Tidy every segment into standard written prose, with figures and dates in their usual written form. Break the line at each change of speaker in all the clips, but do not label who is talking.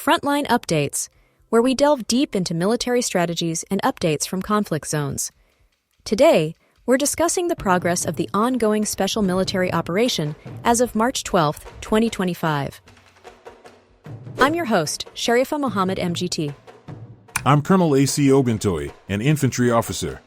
Frontline Updates, where we delve deep into military strategies and updates from conflict zones. Today, we're discussing the progress of the ongoing special military operation as of March 12, 2025. I'm your host, Sharifa Mohammed MGT.
I'm Colonel A.C. Oguntoye, an infantry officer.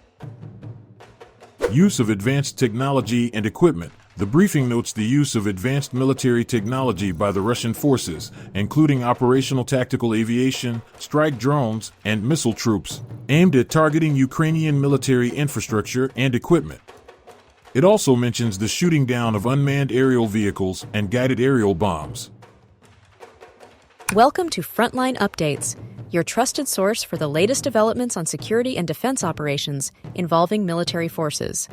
Use of advanced technology and equipment. The briefing notes the use of advanced military technology by the Russian forces, including operational tactical aviation, strike drones, and missile troops, aimed at targeting Ukrainian military infrastructure and equipment. It also mentions the shooting down of unmanned aerial vehicles and guided aerial bombs.
Welcome to Frontline Updates, your trusted source for the latest developments on security and defense operations involving military forces.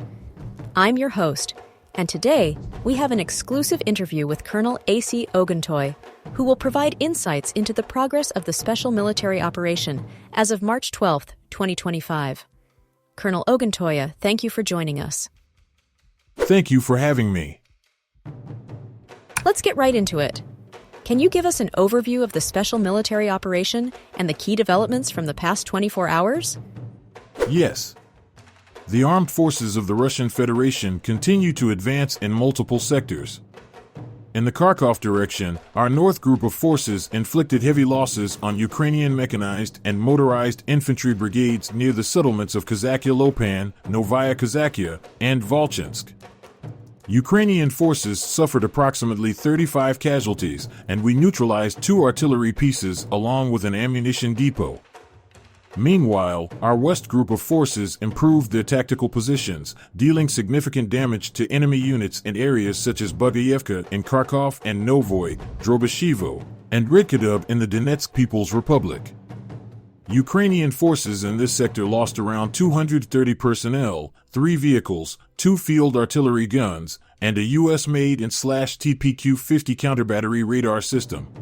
I'm your host, and today we have an exclusive interview with Colonel A.C. Oguntoye, who will provide insights into the progress of the special military operation as of March 12, 2025. Colonel Oguntoye, thank you for joining us.
Thank you for having me.
Let's get right into it. Can you give us an overview of the special military operation and the key developments from the past 24 hours?
Yes. The armed forces of the Russian Federation continue to advance in multiple sectors. In the Kharkov direction, our North Group of forces inflicted heavy losses on Ukrainian mechanized and motorized infantry brigades near the settlements of Kazakya Lopan, Novaya Kazakya, and Volchansk. Ukrainian forces suffered approximately 35 casualties, and we neutralized 2 artillery pieces along with an ammunition depot. Meanwhile, our West Group of forces improved their tactical positions, dealing significant damage to enemy units in areas such as Bugayevka in Kharkov and Novomarkovo, and Redkadub in the Donetsk People's Republic. Ukrainian forces in this sector lost around 230 personnel, 3 vehicles, 2 field artillery guns, and a U.S.-made and /TPQ-50 counter-battery radar system.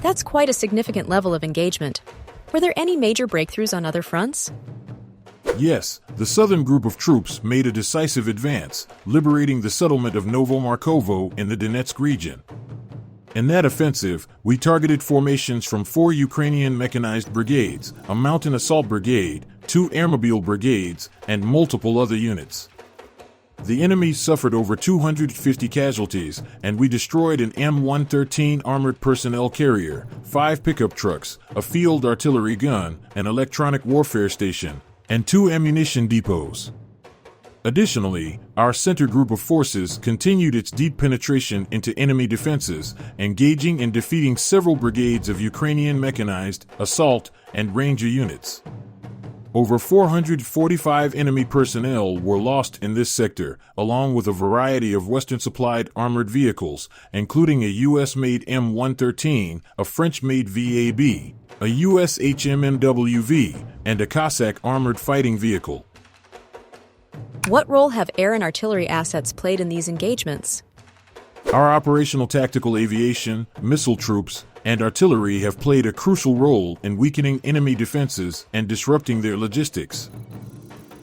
That's quite a significant level of engagement. Were there any major breakthroughs on other fronts?
Yes, the southern group of troops made a decisive advance, liberating the settlement of Novomarkovo in the Donetsk region. In that offensive, we targeted formations from 4 Ukrainian mechanized brigades, a mountain assault brigade, 2 airmobile brigades, and multiple other units. The enemy suffered over 250 casualties, and we destroyed an M113 armored personnel carrier, 5 pickup trucks, a field artillery gun, an electronic warfare station, and 2 ammunition depots. Additionally, our center group of forces continued its deep penetration into enemy defenses, engaging and defeating several brigades of Ukrainian mechanized, assault, and ranger units. Over 445 enemy personnel were lost in this sector, along with a variety of Western-supplied armored vehicles, including a U.S.-made M113, a French-made VAB, a U.S. HMMWV, and a Cossack armored fighting vehicle.
What role have air and artillery assets played in these engagements?
Our operational tactical aviation, missile troops, and artillery have played a crucial role in weakening enemy defenses and disrupting their logistics.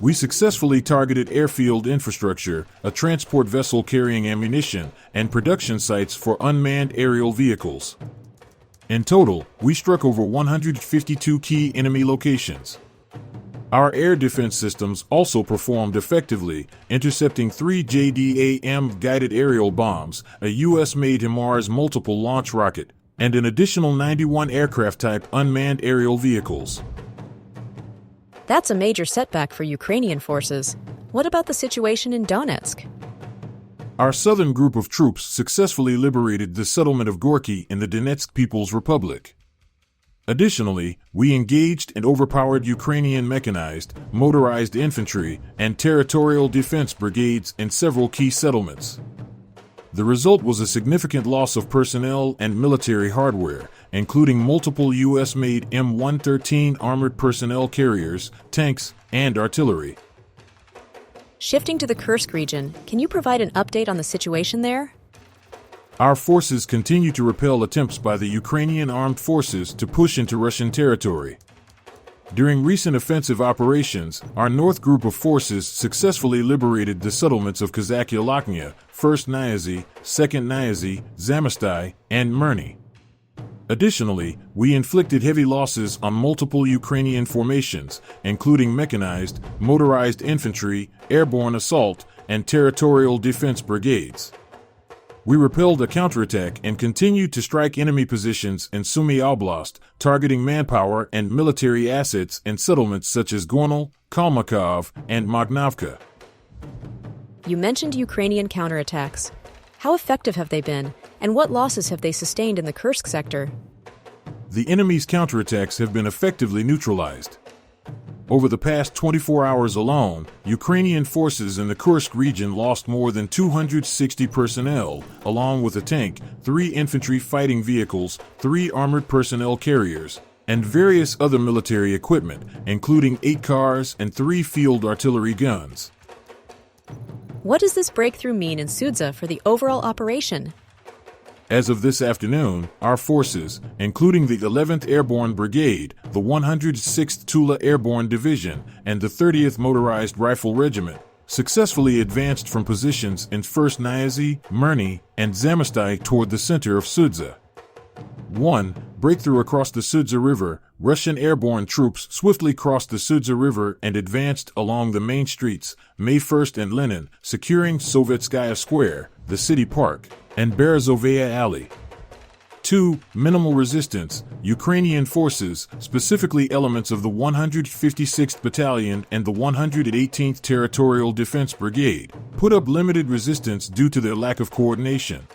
We successfully targeted airfield infrastructure, a transport vessel carrying ammunition, and production sites for unmanned aerial vehicles. In total, we struck over 152 key enemy locations. Our air defense systems also performed effectively, intercepting 3 JDAM guided aerial bombs, a U.S.-made HIMARS multiple launch rocket, and an additional 91 aircraft-type unmanned aerial vehicles.
That's a major setback for Ukrainian forces. What about the situation in Donetsk?
Our southern group of troops successfully liberated the settlement of Gorky in the Donetsk People's Republic. Additionally, we engaged and overpowered Ukrainian mechanized, motorized infantry, and territorial defense brigades in several key settlements. The result was a significant loss of personnel and military hardware, including multiple U.S.-made M113 armored personnel carriers, tanks, and artillery.
Shifting to the Kursk region, can you provide an update on the situation there?
Our forces continue to repel attempts by the Ukrainian armed forces to push into Russian territory. During recent offensive operations, our North Group of forces successfully liberated the settlements of Kazakya Loknya, 1st Nyazy, 2nd Nyazy, Zamostai, and Mirny. Additionally, we inflicted heavy losses on multiple Ukrainian formations, including mechanized, motorized infantry, airborne assault, and territorial defense brigades. We repelled a counterattack and continued to strike enemy positions in Sumy Oblast, targeting manpower and military assets in settlements such as Gornal, Kalmakov, and Magnovka.
You mentioned Ukrainian counterattacks. How effective have they been, and what losses have they sustained in the Kursk sector?
The enemy's counterattacks have been effectively neutralized. Over the past 24 hours alone, Ukrainian forces in the Kursk region lost more than 260 personnel, along with a tank, 3 infantry fighting vehicles, 3 armored personnel carriers, and various other military equipment, including 8 cars and 3 field artillery guns.
What does this breakthrough mean in Sudza for the overall operation?
As of this afternoon, our forces, including the 11th Airborne Brigade, the 106th Tula Airborne Division, and the 30th Motorized Rifle Regiment, successfully advanced from positions in First Nyazy, Mirny, and Zamostai toward the center of Sudza. 1. Breakthrough across the Sudza River. Russian airborne troops swiftly crossed the Sudza River and advanced along the main streets, May 1st and Lenin, securing Sovetskaya Square, the city park, and Berezovaya Alley. 2. Minimal resistance. Ukrainian forces, specifically elements of the 156th Battalion and the 118th Territorial Defense Brigade, put up limited resistance due to their lack of coordination.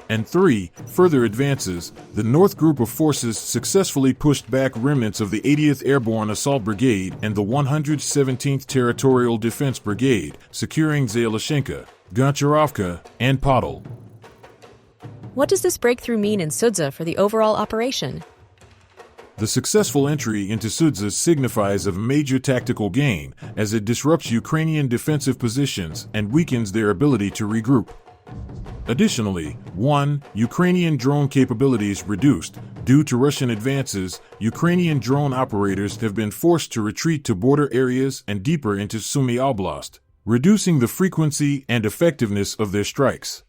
And 3. Further advances. The North Group of forces successfully pushed back remnants of the 80th Airborne Assault Brigade and the 117th Territorial Defense Brigade, securing Zaylashenka, Goncharovka, and Podol.
What does this breakthrough mean in Sudza for the overall operation?
The successful entry into Sudza signifies a major tactical gain, as it disrupts Ukrainian defensive positions and weakens their ability to regroup. Additionally, 1. Ukrainian drone capabilities reduced. Due to Russian advances, Ukrainian drone operators have been forced to retreat to border areas and deeper into Sumy Oblast, reducing the frequency and effectiveness of their strikes.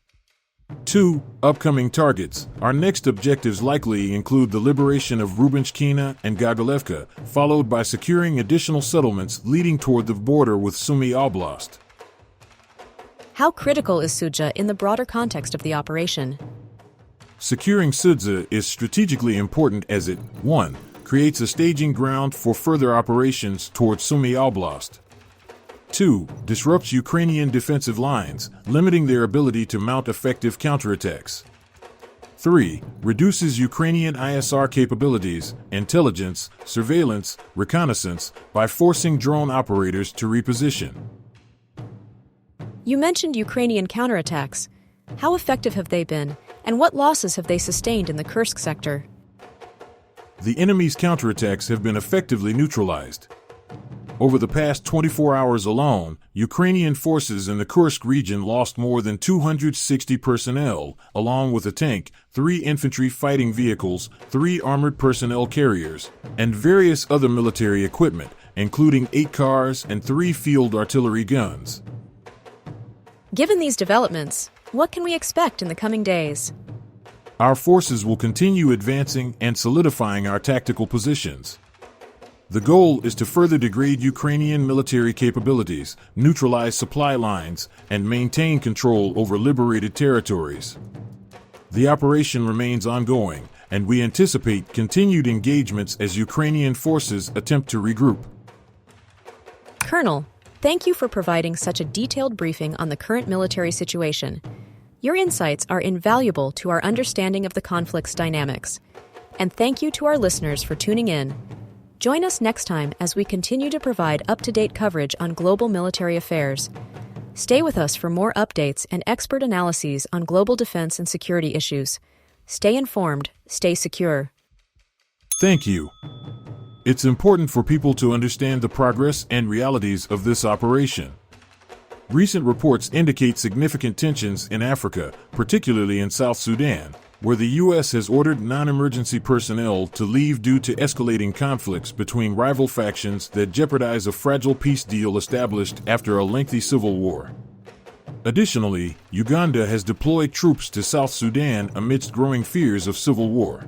2. Upcoming targets. Our next objectives likely include the liberation of Rubinshkina and Gogolevka, followed by securing additional settlements leading toward the border with Sumy Oblast.
How critical is Sudza in the broader context of the operation?
Securing Sudza is strategically important as it, 1. Creates a staging ground for further operations towards Sumy Oblast. 2. Disrupts Ukrainian defensive lines, limiting their ability to mount effective counterattacks. 3. Reduces Ukrainian ISR capabilities, intelligence, surveillance, reconnaissance, by forcing drone operators to reposition.
You mentioned Ukrainian counterattacks. How effective have they been, and what losses have they sustained in the Kursk sector?
The enemy's counterattacks have been effectively neutralized. Over the past 24 hours alone, Ukrainian forces in the Kursk region lost more than 260 personnel, along with a tank, 3 infantry fighting vehicles, 3 armored personnel carriers, and various other military equipment, including 8 cars and 3 field artillery guns.
Given these developments, what can we expect in the coming days?
Our forces will continue advancing and solidifying our tactical positions. The goal is to further degrade Ukrainian military capabilities, neutralize supply lines, and maintain control over liberated territories. The operation remains ongoing, and we anticipate continued engagements as Ukrainian forces attempt to regroup.
Colonel, thank you for providing such a detailed briefing on the current military situation. Your insights are invaluable to our understanding of the conflict's dynamics. And thank you to our listeners for tuning in. Join us next time as we continue to provide up-to-date coverage on global military affairs. Stay with us for more updates and expert analyses on global defense and security issues. Stay informed, stay secure.
Thank you. It's important for people to understand the progress and realities of this operation. Recent reports indicate significant tensions in Africa, particularly in South Sudan, where the U.S. has ordered non-emergency personnel to leave due to escalating conflicts between rival factions that jeopardize a fragile peace deal established after a lengthy civil war. Additionally, Uganda has deployed troops to South Sudan amidst growing fears of civil war.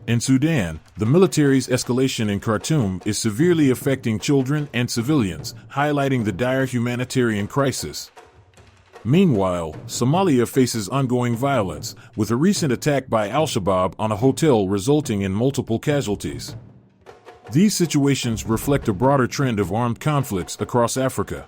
In Sudan, the military's escalation in Khartoum is severely affecting children and civilians, highlighting the dire humanitarian crisis. Meanwhile, Somalia faces ongoing violence, with a recent attack by al-Shabaab on a hotel resulting in multiple casualties. These situations reflect a broader trend of armed conflicts across Africa.